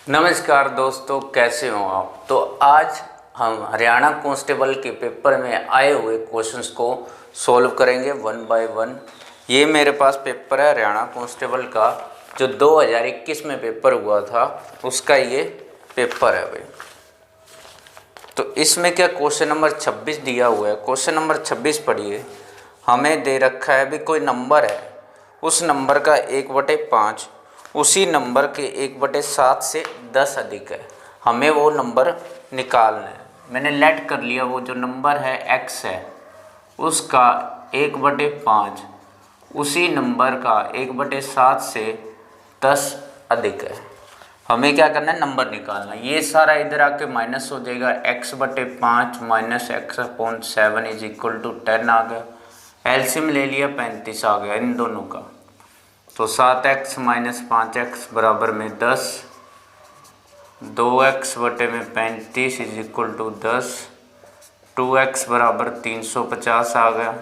नमस्कार दोस्तों, कैसे हो आप। तो आज हम हरियाणा कांस्टेबल के पेपर में आए हुए क्वेश्चंस को सॉल्व करेंगे वन बाय वन। ये मेरे पास पेपर है हरियाणा कांस्टेबल का, जो 2021 में पेपर हुआ था, उसका ये पेपर है भाई। तो इसमें क्या क्वेश्चन नंबर 26 दिया हुआ है। क्वेश्चन नंबर 26 पढ़िए। हमें दे रखा है भी कोई नंबर है, उस नंबर का 1/5 उसी नंबर के 1/7 से 10 अधिक है। हमें वो नंबर निकालना है। मैंने लेट कर लिया, वो जो नंबर है x है, उसका 1/5 उसी नंबर का 1/7 से 10 अधिक है। हमें क्या करना है, नंबर निकालना। ये सारा इधर आके माइनस हो जाएगा। x/5 minus x/7 is equal to 10 आ गया। एलसीएम ले लिया, 35 आ गया इन दोनों का। तो 7x माइनस 5x बराबर में 10, 2x/35 is equal to 10, 2x बराबर 350 आ गया।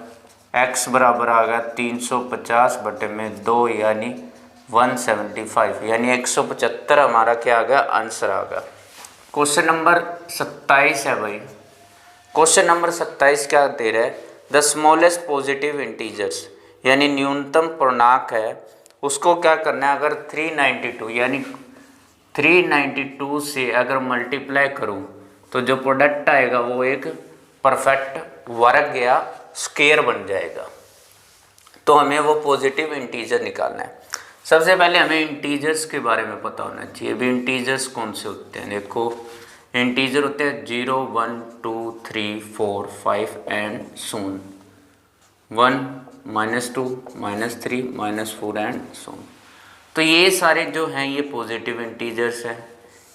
x बराबर आ गया 350/2 यानी 175, यानी 175 हमारा क्या आ गया, आंसर आ गया। क्वेश्चन नंबर 27 है भाई। क्वेश्चन नंबर 27 क्या दे रहा है, द स्मॉलेस्ट पॉजिटिव इंटीजर्स, यानी न्यूनतम पूर्णांक है, उसको क्या करना है, अगर 392 यानी 392 से अगर मल्टीप्लाई करूं तो जो प्रोडक्ट आएगा वो एक परफेक्ट वर्ग या स्क्वायर बन जाएगा। तो हमें वो पॉजिटिव इंटीजर निकालना है। सबसे पहले हमें इंटीजर्स के बारे में पता होना चाहिए। अभी इंटीजर्स कौन से होते हैं, देखो इंटीजर होते हैं 0, 1, 2, 3, 4, 5 एंड सून 1, -2, -3, -4 एंड सून। तो ये सारे जो हैं ये पॉजिटिव इंटीजर्स हैं,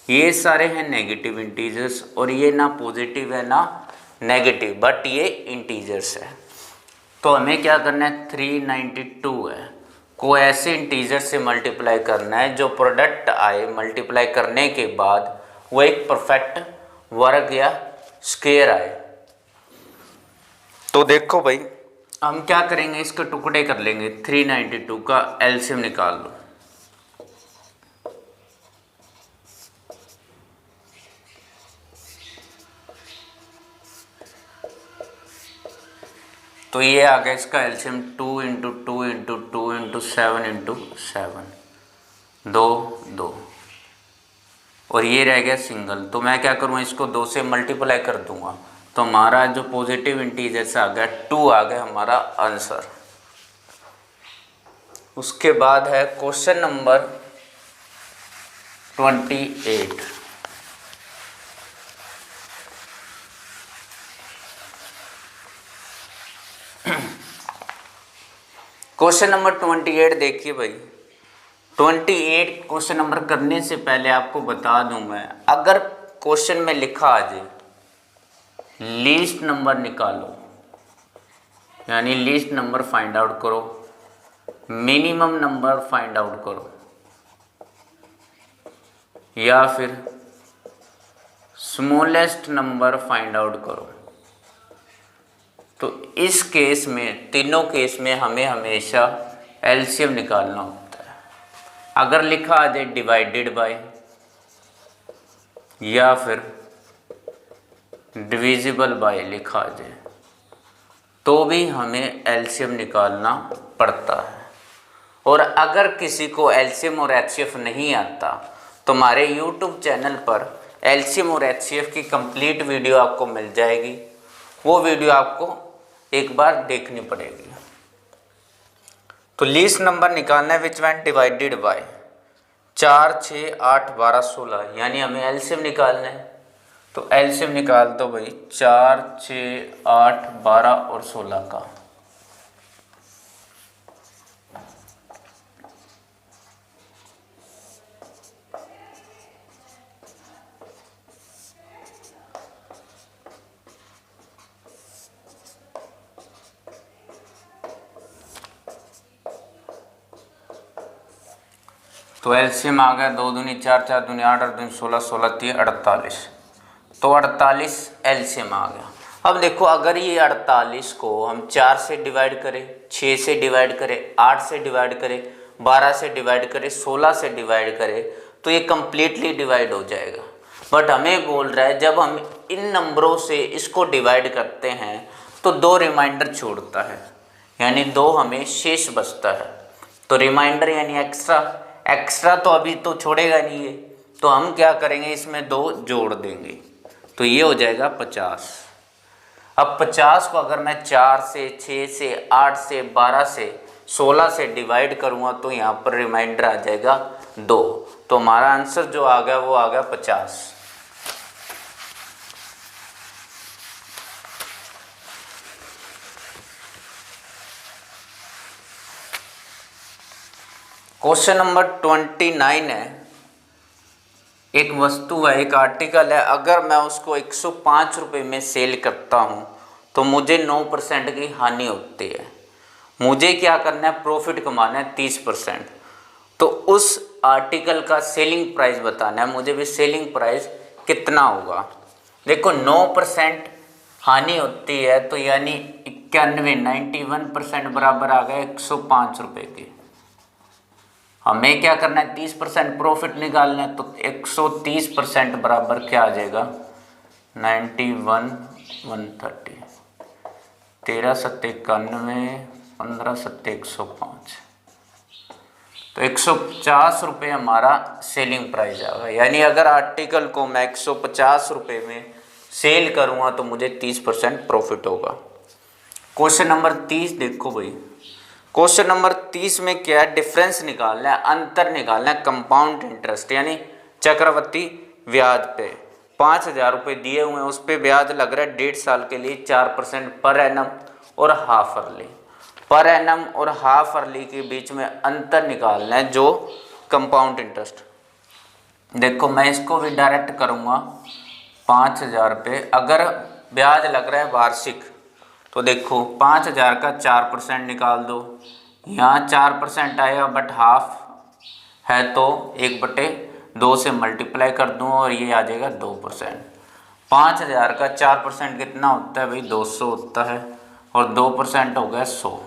ये सारे हैं नेगेटिव इंटीजर्स, और ये ना पॉजिटिव है ना नेगेटिव, बट ये इंटीजर्स है। तो हमें क्या करना है, 392 है को ऐसे इंटीजर से मल्टीप्लाई करना है जो प्रोडक्ट आए मल्टीप्लाई करने के बाद वो एक परफेक्ट वर्ग या स्क्वायर आए। तो देखो भाई, हम क्या करेंगे, इसके टुकड़े कर लेंगे। 392 का एलसीएम निकाल लो। तो ये आ गया इसका एलसीएम 2 × 2 × 2 × 7 × 7, 2, 2, और ये रह गया सिंगल। तो मैं क्या करूँगा, इसको 2 से मल्टीप्लाई कर दूंगा, तो हमारा जो पॉजिटिव इंटीजर आ गया 2 आ गया हमारा आंसर। उसके बाद है क्वेश्चन नंबर 28। क्वेश्चन नंबर 28 देखिए भाई। 28 क्वेश्चन नंबर करने से पहले आपको बता दूं मैं, अगर क्वेश्चन में लिखा आ जाए लीस्ट नंबर निकालो, यानी लीस्ट नंबर फाइंड आउट करो, मिनिमम नंबर फाइंड आउट करो, या फिर स्मॉलेस्ट नंबर फाइंड आउट करो, तो इस केस में, तीनों केस में हमें हमेशा एलसीएम निकालना होता है। अगर लिखा आ जाए डिवाइडेड बाय या फिर डिविजिबल बाय लिखा आ जाए, तो भी हमें एलसीएम निकालना पड़ता है। और अगर किसी को एलसीएम और एचसीएफ नहीं आता, तो हमारे यूट्यूब चैनल पर एलसीएम और एचसीएफ की कंप्लीट वीडियो आपको मिल जाएगी। वो वीडियो आपको एक बार देखनी पड़ेगी। तो लीस्ट नंबर निकालना है विच व्हेन डिवाइडेड बाय 4, 6, 8, 12, 16, यानी हमें एलसीएम निकालना है। तो एलसीएम निकाल दो भाई 4, 6, 8, 12 और 16 का। तो एलसीएम आ गया 2 दूनी 4, 4 दूनी 8, 8 दूनी 16, 16 3 48। तो 48 एलसीएम आ गया। अब देखो, अगर ये 48 को हम 4 से डिवाइड करें, 6 से डिवाइड करें, 8 से डिवाइड करें, 12 से डिवाइड करें, 16 से डिवाइड करें, तो ये कम्प्लीटली डिवाइड हो जाएगा। बट हमें बोल रहा है जब हम इन नंबरों से इसको डिवाइड करते हैं तो 2 रिमाइंडर छोड़ता है, यानी 2 हमें शेष बचता है। तो रिमाइंडर यानी एक्स्ट्रा तो अभी तो छोड़ेगा नहीं है, तो हम क्या करेंगे, इसमें 2 जोड़ देंगे, तो ये हो जाएगा 50। अब 50 को अगर मैं 4 से, 6 से, 8 से, 12 से, 16 से डिवाइड करूँगा तो यहाँ पर रिमाइंडर आ जाएगा 2। तो हमारा आंसर जो आ गया वो आ गया 50। क्वेश्चन नंबर 29 है, एक वस्तु है, एक आर्टिकल है, अगर मैं उसको 105 रुपये में सेल करता हूँ तो मुझे 9% की हानि होती है। मुझे क्या करना है, प्रॉफिट कमाना है 30%। तो उस आर्टिकल का सेलिंग प्राइस बताना है मुझे, भी सेलिंग प्राइस कितना होगा। देखो 9% हानि होती है तो यानी 91% बराबर आ गया 105 रुपये के। हमें क्या करना है, 30% प्रॉफिट निकालना है, तो 130% बराबर क्या आ जाएगा, 91,130। 13 सत्ते 91, 15 सत्ते 105, तो 150 रुपये हमारा सेलिंग प्राइस आएगा। यानी अगर आर्टिकल को मैं 150 रुपये में सेल करूँगा तो मुझे 30% प्रॉफिट होगा। क्वेश्चन नंबर 30 देखो भाई, क्वेश्चन नंबर 30 में क्या है, डिफरेंस निकालना है, अंतर निकालना है कंपाउंड इंटरेस्ट यानी चक्रवृद्धि ब्याज पे। 5,000 रुपये दिए हुए हैं, उस पर ब्याज लग रहा है 1.5 साल के लिए 4% पर एनम और हाफ अर्ली। पर एनम और हाफ अर्ली के बीच में अंतर निकालना है जो कंपाउंड इंटरेस्ट। देखो मैं इसको भी डायरेक्ट करूँगा, 5,000 रुपये अगर ब्याज लग रहा है वार्षिक, तो देखो 5,000 का 4% निकाल दो, यहाँ 4% आएगा बट हाफ है तो 1/2 से मल्टीप्लाई कर दूँ और ये आ जाएगा 2%। 5,000 का 4% कितना होता है भाई, 200 होता है, और 2% हो गया 100।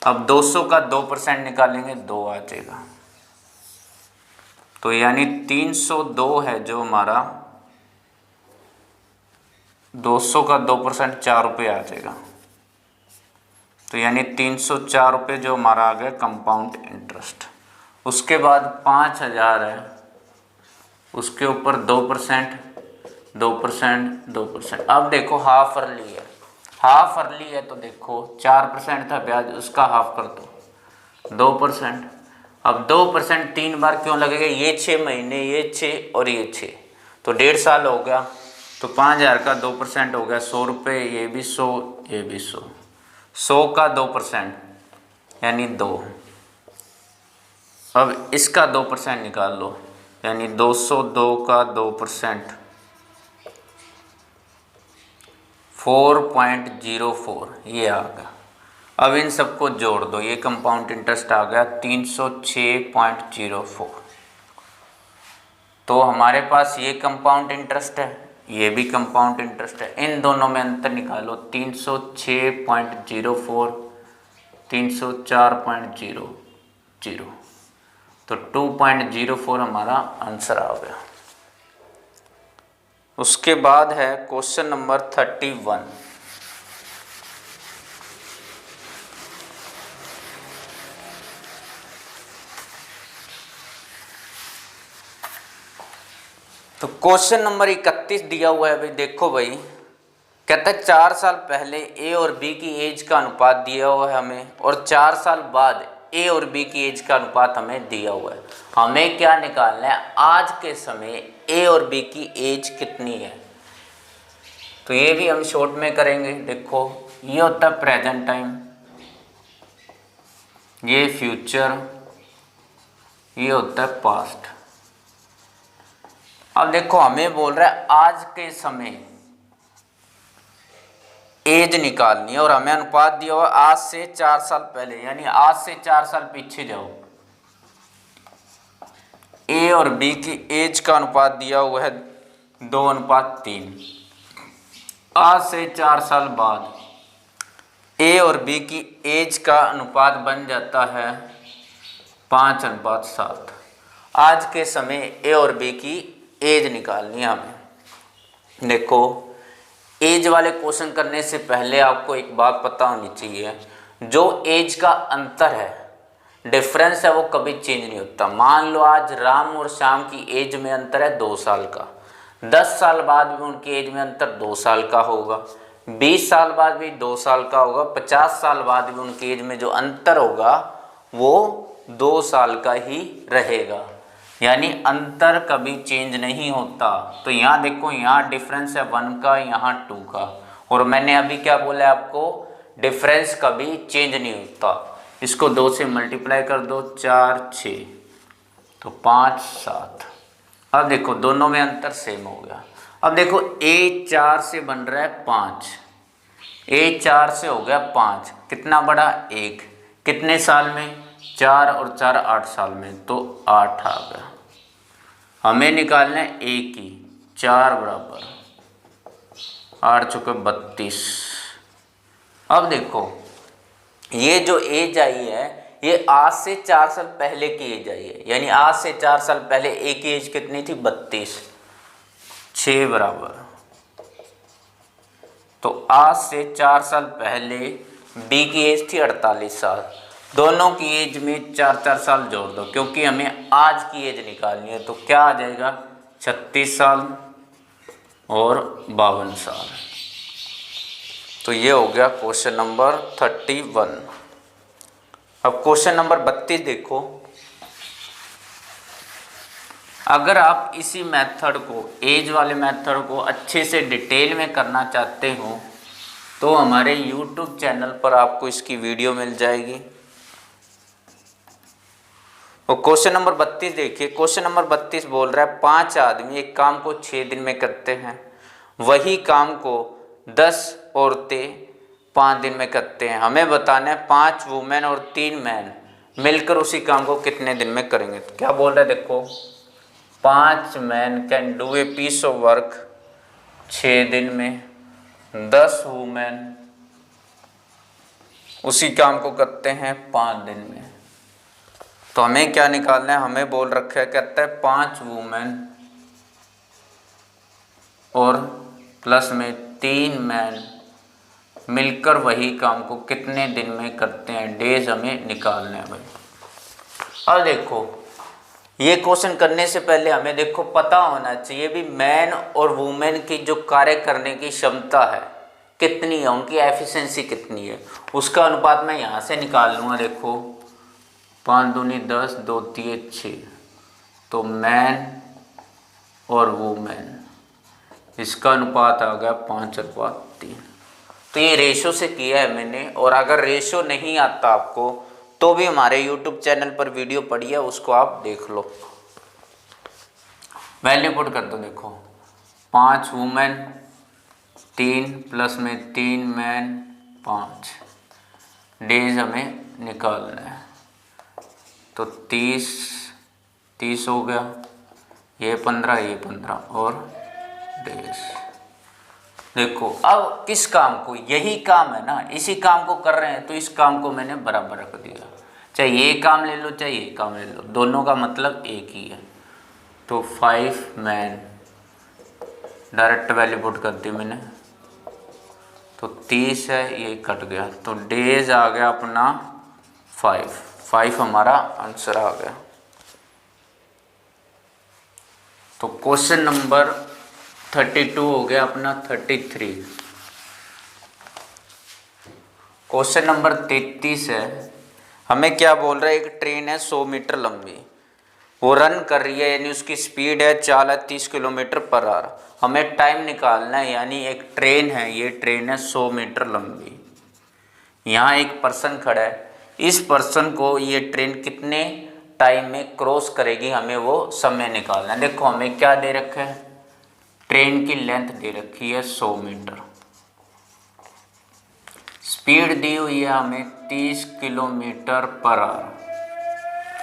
अब 200 का 2% निकालेंगे, 2 आ जाएगा, तो यानी 302 है जो हमारा, 200 का 2% 4 रुपये आ जाएगा, तो यानी 304 रुपये जो हमारा आ गया कंपाउंड इंटरेस्ट। उसके बाद 5,000 है, उसके ऊपर 2%, 2%, 2%। अब देखो हाफ अर्ली है, हाफ अर्ली है तो देखो 4% था ब्याज, उसका हाफ कर दो 2%। अब 2% 3 बार क्यों लगेगा, ये 6 महीने, ये 6 और ये 6, तो 1.5 साल हो गया। तो 5,000 का 2% हो गया 100 रुपये, ये भी 100, ये भी 100। 100 का 2% यानी 2। अब इसका 2% निकाल लो, यानी 202 का 2% 4.04, ये आ गया। अब इन सबको जोड़ दो, ये कंपाउंड इंटरेस्ट आ गया 306.04। तो हमारे पास ये कंपाउंड इंटरेस्ट है, ये भी कंपाउंड इंटरेस्ट है, इन दोनों में अंतर निकालो, 306.04, 304.00, तो 2.04 हमारा आंसर आ गया। उसके बाद है क्वेश्चन नंबर 31। तो क्वेश्चन नंबर 31 दिया हुआ है भाई, देखो भाई, कहता है 4 साल पहले ए और बी की एज का अनुपात दिया हुआ है हमें, और 4 साल बाद ए और बी की एज का अनुपात हमें दिया हुआ है। हमें क्या निकालना है, आज के समय ए और बी की एज कितनी है। तो ये भी हम शॉर्ट में करेंगे। देखो ये होता है प्रेजेंट टाइम, ये फ्यूचर, ये होता है पास्ट। अब देखो हमें बोल रहा है आज के समय एज निकालनी है और हमें अनुपात दिया हुआ आज से 4 साल पहले, यानी आज से 4 साल पीछे जाओ। ए और बी की एज का अनुपात दिया हुआ है 2:3। आज से 4 साल बाद ए और बी की एज का अनुपात बन जाता है 5:7। आज के समय ए और बी की एज निकालनी है हमें। देखो एज वाले क्वेश्चन करने से पहले आपको एक बात पता होनी चाहिए, जो एज का अंतर है, डिफरेंस है, वो कभी चेंज नहीं होता। मान लो आज राम और श्याम की एज में अंतर है 2 साल का, 10 साल बाद भी उनकी एज में अंतर 2 साल का होगा, 20 साल बाद भी 2 साल का होगा, 50 साल बाद भी उनकी एज में जो अंतर होगा वो 2 साल का ही रहेगा, यानी अंतर कभी चेंज नहीं होता। तो यहाँ देखो, यहाँ डिफरेंस है 1 का, यहाँ 2 का, और मैंने अभी क्या बोला आपको, डिफरेंस कभी चेंज नहीं होता। इसको 2 से मल्टीप्लाई कर दो, 4 6 तो 5 7। अब देखो दोनों में अंतर सेम हो गया। अब देखो a 4 से बन रहा है 5, a 4 से हो गया 5, कितना बड़ा 1, कितने साल में, 4 और 4 8 साल में, तो 8 आ गया। हमें निकालना है a की, 4 बराबर 8 चुके 32। अब देखो ये जो एज आई है ये आज से 4 साल पहले की एज आई है, यानी आज से 4 साल पहले ए की एज कितनी थी, 32, 6 बराबर, तो आज से 4 साल पहले बी की एज थी 48 साल। दोनों की एज में 4 साल जोड़ दो, क्योंकि हमें आज की एज निकालनी है, तो क्या आ जाएगा, 36 साल और 52 साल। तो ये हो गया क्वेश्चन नंबर 31। अब क्वेश्चन नंबर 32 देखो, अगर आप इसी मेथड को, एज वाले मेथड को अच्छे से डिटेल में करना चाहते हो तो हमारे YouTube चैनल पर आपको इसकी वीडियो मिल जाएगी। और क्वेश्चन नंबर 32 देखिए, क्वेश्चन नंबर 32 बोल रहा है 5 आदमी एक काम को 6 दिन में करते हैं, वही काम को 10 औरतें 5 दिन में करते हैं। हमें बताना है 5 वुमेन और 3 मैन मिलकर उसी काम को कितने दिन में करेंगे। तो क्या बोल रहा है देखो, 5 man can do a piece of work 6 दिन में, 10 वुमेन उसी काम को करते हैं 5 दिन में। तो हमें क्या निकालना है, हमें बोल रखा है, कहता है 5 वुमेन और प्लस में 3 मैन मिलकर वही काम को कितने दिन में करते हैं, डेज हमें निकालने हैं भाई। अब देखो ये क्वेश्चन करने से पहले हमें देखो पता होना चाहिए भी मैन और वुमेन की जो कार्य करने की क्षमता है कितनी है, उनकी एफिशिएंसी कितनी है, उसका अनुपात मैं यहाँ से निकाल लूँगा। देखो 5 दूनी 10, 2 3 6, तो मैन और वुमेन इसका अनुपात आ गया 5:3। तो ये रेशो से किया है मैंने, और अगर रेशो नहीं आता आपको तो भी हमारे YouTube चैनल पर वीडियो पड़ी है, उसको आप देख लो। वैल्यू पुट कर दो, देखो 5 वुमेन 3 प्लस में 3 मैन 5, डेज हमें निकालना है, तो 30 हो गया, ये 15 और डेज। देखो अब किस काम को, यही काम है ना, इसी काम को कर रहे हैं, तो इस काम को मैंने बराबर रख दिया, चाहे ये काम ले लो चाहे ये काम ले लो, दोनों का मतलब एक ही है। तो 5 मैन डायरेक्ट वैल्यू पुट कर दी मैंने, तो 30 है, ये कट गया, तो डेज आ गया अपना 5 हमारा आंसर आ गया। तो क्वेश्चन नंबर 32 हो गया अपना 33। क्वेश्चन नंबर 33 है, हमें क्या बोल रहा है, एक ट्रेन है 100 मीटर लंबी, वो रन कर रही है, यानी उसकी स्पीड है 30 किलोमीटर पर आवर। हमें टाइम निकालना है, यानी एक ट्रेन है, ये ट्रेन है 100 मीटर लंबी, यहाँ एक पर्सन खड़ा है, इस पर्सन को ये ट्रेन कितने टाइम में क्रॉस करेगी, हमें वो समय निकालना है। देखो हमें क्या दे रखा है, ट्रेन की लेंथ दे रखी है 100 मीटर, स्पीड दी हुई है हमें 30 किलोमीटर पर आवर,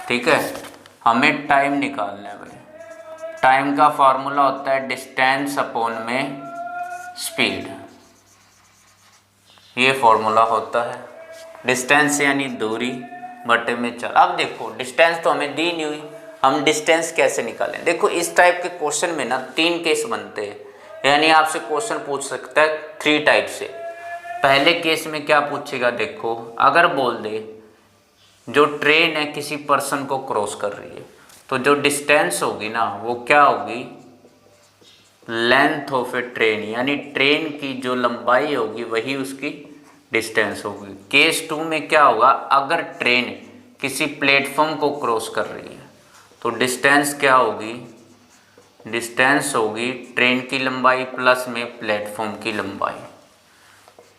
ठीक है। हमें टाइम निकालना है भाई, टाइम का फॉर्मूला होता है डिस्टेंस अपॉन में स्पीड, ये फॉर्मूला होता है। डिस्टेंस यानी दूरी बटे में चल। अब देखो डिस्टेंस तो हमें दी नहीं हुई, हम डिस्टेंस कैसे निकालें। देखो इस टाइप के क्वेश्चन में ना 3 केस बनते हैं, यानी आपसे क्वेश्चन पूछ सकता है 3 टाइप से। पहले केस में क्या पूछेगा, देखो अगर बोल दे जो ट्रेन है किसी पर्सन को क्रॉस कर रही है, तो जो डिस्टेंस होगी ना वो क्या होगी, लेंथ ऑफ ए ट्रेन, यानी ट्रेन की जो लंबाई होगी वही उसकी डिस्टेंस होगी। केस 2 में क्या होगा, अगर ट्रेन किसी प्लेटफॉर्म को क्रॉस कर रही है तो डिस्टेंस क्या होगी, डिस्टेंस होगी ट्रेन की लंबाई प्लस में प्लेटफॉर्म की लंबाई।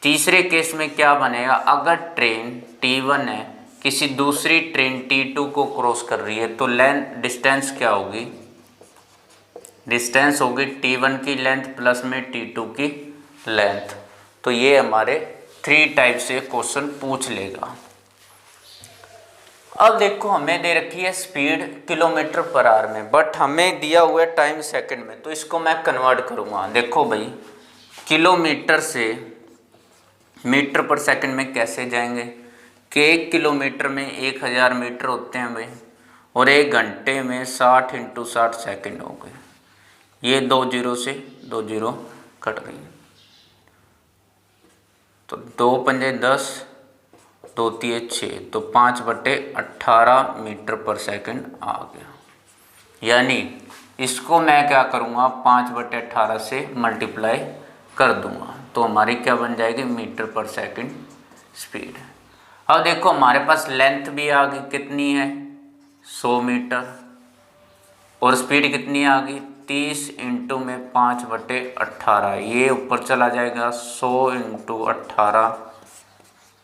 तीसरे केस में क्या बनेगा, अगर ट्रेन T1 है किसी दूसरी ट्रेन T2 को क्रॉस कर रही है तो डिस्टेंस क्या होगी, डिस्टेंस होगी T1 की लेंथ प्लस में T2 की लेंथ। तो ये हमारे 3 टाइप से क्वेश्चन पूछ लेगा। अब देखो हमें दे रखी है स्पीड किलोमीटर पर आवर में, बट हमें दिया हुआ है टाइम सेकंड में, तो इसको मैं कन्वर्ट करूँगा। देखो भाई किलोमीटर से मीटर पर सेकंड में कैसे जाएंगे, कि 1 किलोमीटर में 1000 मीटर होते हैं भाई, और 1 घंटे में 60 × 60 सेकंड हो गए। ये 2 जीरो से 2 जीरो कट गई, तो 2 पंजे 10, 2 तिये 6, तो 5/18 मीटर पर सेकंड आ गया। यानी इसको मैं क्या करूँगा, 5/18 से मल्टीप्लाई कर दूंगा, तो हमारी क्या बन जाएगी, मीटर पर सेकंड स्पीड। अब देखो हमारे पास लेंथ भी आ गई, कितनी है 100 मीटर, और स्पीड कितनी आ गई 30 × में 5/18, ये ऊपर चला जाएगा 100 × 18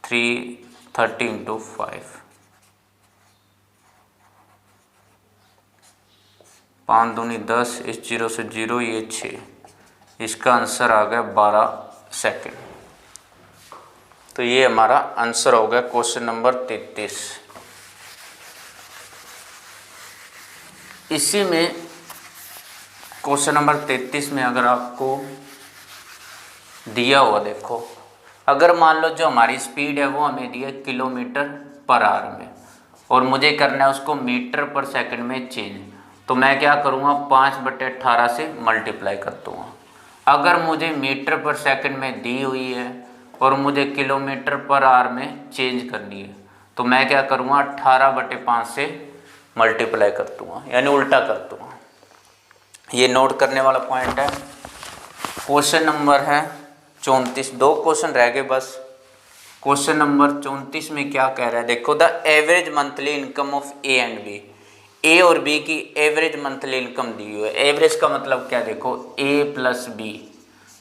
330 × 5, 5 दूनी 10, इस जीरो से जीरो, ये 6, इसका आंसर आ गया 12 सेकंड। तो ये हमारा आंसर हो गया क्वेश्चन नंबर 33। इसी में क्वेश्चन नंबर 33 में अगर आपको दिया हुआ, देखो अगर मान लो जो हमारी स्पीड है वो हमें दिया किलोमीटर पर आवर में, और मुझे करना है उसको मीटर पर सेकंड में चेंज, तो मैं क्या करूँगा 5/18 से मल्टीप्लाई कर दूँगा। अगर मुझे मीटर पर सेकंड में दी हुई है और मुझे किलोमीटर पर आवर में चेंज करनी है, तो मैं क्या करूँगा 18/5 से मल्टीप्लाई कर दूँगा, यानी उल्टा कर दूँगा। ये नोट करने वाला पॉइंट है। क्वेश्चन नंबर है 34, 2 क्वेश्चन रह गए बस। क्वेश्चन नंबर 34 में क्या कह रहा है, देखो the average monthly income of A and B, A और बी की एवरेज मंथली इनकम दी हुई है। एवरेज का मतलब क्या, देखो ए प्लस बी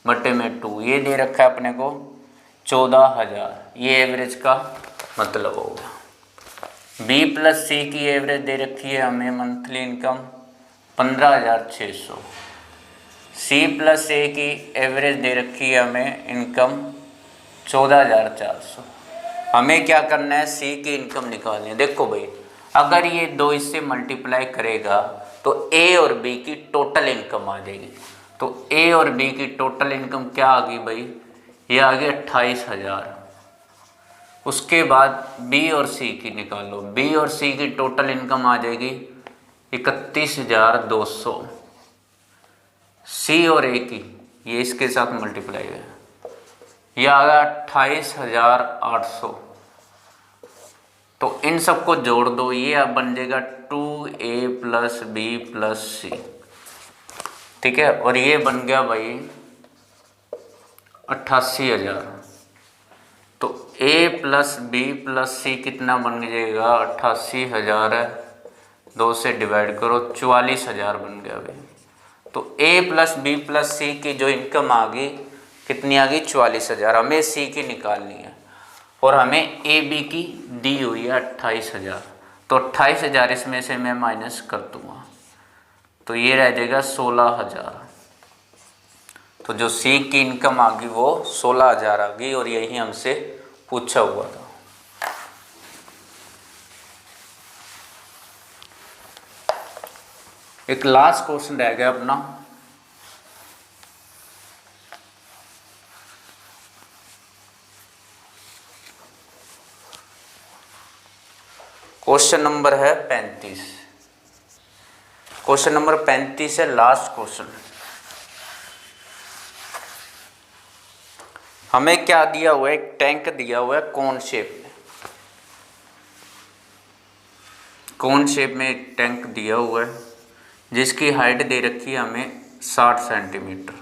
बटे में 2, ये दे रखा है अपने को 14,000, ये एवरेज का मतलब होगा। बी प्लस सी की एवरेज दे रखी है हमें मंथली इनकम 15,600, सी प्लस ए की एवरेज दे रखी है हमें इनकम 14,400। हमें क्या करना है, सी की इनकम निकालनी है। देखो भाई अगर ये 2 इससे मल्टीप्लाई करेगा तो ए और बी की टोटल इनकम आ जाएगी। तो ए और बी की टोटल इनकम क्या आ गई भाई, ये आ गई 28,000। उसके बाद बी और सी की निकालो, बी और सी की टोटल इनकम आ जाएगी 31,200। सी और ए की ये इसके साथ मल्टीप्लाई है, यह आ गया 28,800। तो इन सबको जोड़ दो, ये अब बन जाएगा 2a + b + c, ठीक है। और ये बन गया भाई 88,000। तो a + b + c कितना बन जाएगा, 88,000 है, 2 से डिवाइड करो 44,000 बन गया भाई। तो a + b + c की जो इनकम आ गई कितनी आ गई, 44,000। हमें c की निकालनी है और हमें ए बी की दी हुई है 28,000। तो 28,000 इसमें से मैं माइनस कर दूंगा, तो ये रह जाएगा 16,000। तो जो सी की इनकम आ गई वो 16,000 आ गई, और यही हमसे पूछा हुआ था। एक लास्ट क्वेश्चन रह गया अपना, क्वेश्चन नंबर है 35। क्वेश्चन नंबर 35 है, लास्ट क्वेश्चन। हमें क्या दिया हुआ है, एक टैंक दिया हुआ है कोन शेप में, कोन शेप में एक टैंक दिया हुआ है जिसकी हाइट दे रखी है हमें 60 सेंटीमीटर,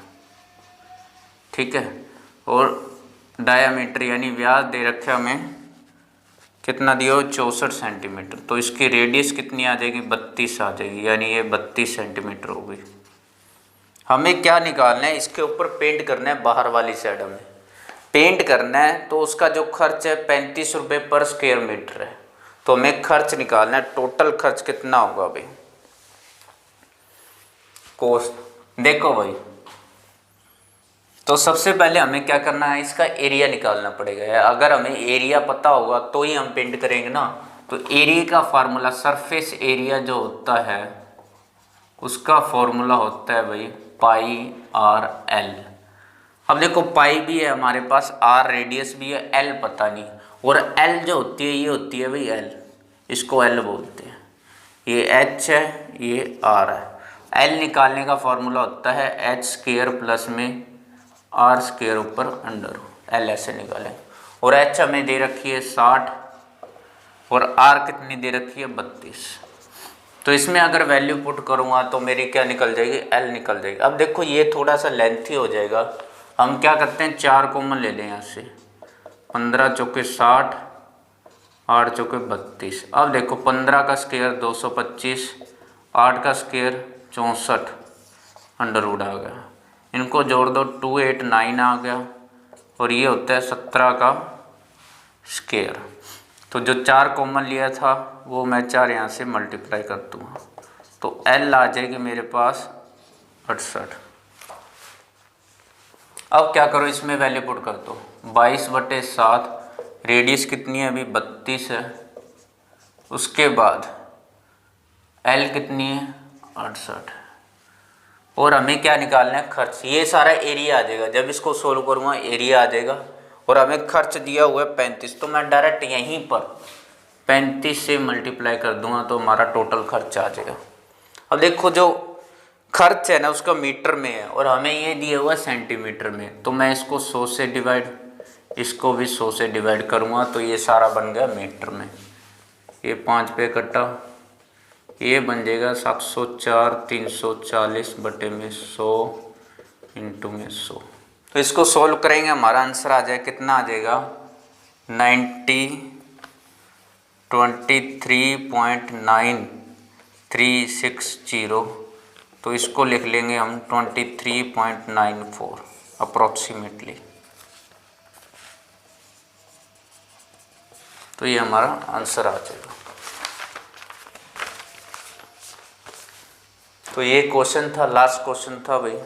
ठीक है, और डायामीटर यानी व्यास दे रखा है हमें कितना दिया हो, 64 सेंटीमीटर। तो इसकी रेडियस कितनी आ जाएगी, 32 आ जाएगी, यानी ये 32 सेंटीमीटर होगी। हमें क्या निकालना है, इसके ऊपर पेंट करना है, बाहर वाली साइड हमें पेंट करना है। तो उसका जो खर्च है 35 रुपये पर स्क्वायर मीटर है। तो हमें खर्च निकालना है, टोटल खर्च कितना होगा भाई, कॉस्ट देखो भाई। तो सबसे पहले हमें क्या करना है, इसका एरिया निकालना पड़ेगा। अगर हमें एरिया पता होगा तो ही हम पेंट करेंगे ना। तो एरिया का फार्मूला, सरफेस एरिया जो होता है उसका फॉर्मूला होता है भाई पाई आर एल। अब देखो पाई भी है हमारे पास, आर रेडियस भी है, एल पता नहीं, और एल जो होती है ये होती है भाई एल, इसको एल बोलते हैं। ये एच है, ये आर है। एल निकालने का फॉर्मूला होता है एच स्क्वायर प्लस में आर स्क्वायर ऊपर अंडर, एल ऐसे निकालें। और एच हमें दे रखी है 60 और आर कितनी दे रखी है 32। तो इसमें अगर वैल्यू पुट करूँगा तो मेरी क्या निकल जाएगी, एल निकल जाएगी। अब देखो ये थोड़ा सा लेंथी हो जाएगा, हम क्या करते हैं 4 कॉमन ले लें यहाँ से, 15 चौके 60, 8 चौके 32। अब देखो 15 का स्क्वायर 225, 8 का स्क्वायर 64 अंडर रूट आ गया, इनको जोड़ दो 289 आ गया, और ये होता है 17 का स्क्वायर। तो जो 4 कॉमन लिया था वो मैं 4 यहाँ से मल्टीप्लाई कर दूँगा, तो एल आ जाएगी मेरे पास 68। अब क्या करो, इसमें वैल्यू पुट कर दो, 22/7, रेडियस कितनी है अभी 32 है, उसके बाद एल कितनी है 68, और हमें क्या निकालना है खर्च। ये सारा एरिया आ जाएगा, जब इसको सोल्व करूँगा एरिया आ जाएगा, और हमें खर्च दिया हुआ है 35, तो मैं डायरेक्ट यहीं पर 35 से मल्टीप्लाई कर दूंगा तो हमारा टोटल खर्च आ जाएगा। अब देखो जो खर्च है ना उसका मीटर में है, और हमें ये दिया हुआ है सेंटीमीटर में, तो मैं इसको 100 से डिवाइड, इसको भी 100 से डिवाइड करूँगा, तो ये सारा बन गया मीटर में। ये 5 पे कटा, ये बन जाएगा 704 340/100 इंटू में 100। तो इसको सॉल्व करेंगे, हमारा आंसर आ जाए कितना आ जाएगा 23.9360। तो इसको लिख लेंगे हम 23.94 अप्रॉक्सीमेटली। तो ये हमारा आंसर आ जाएगा। तो ये क्वेश्चन था, लास्ट क्वेश्चन था भाई।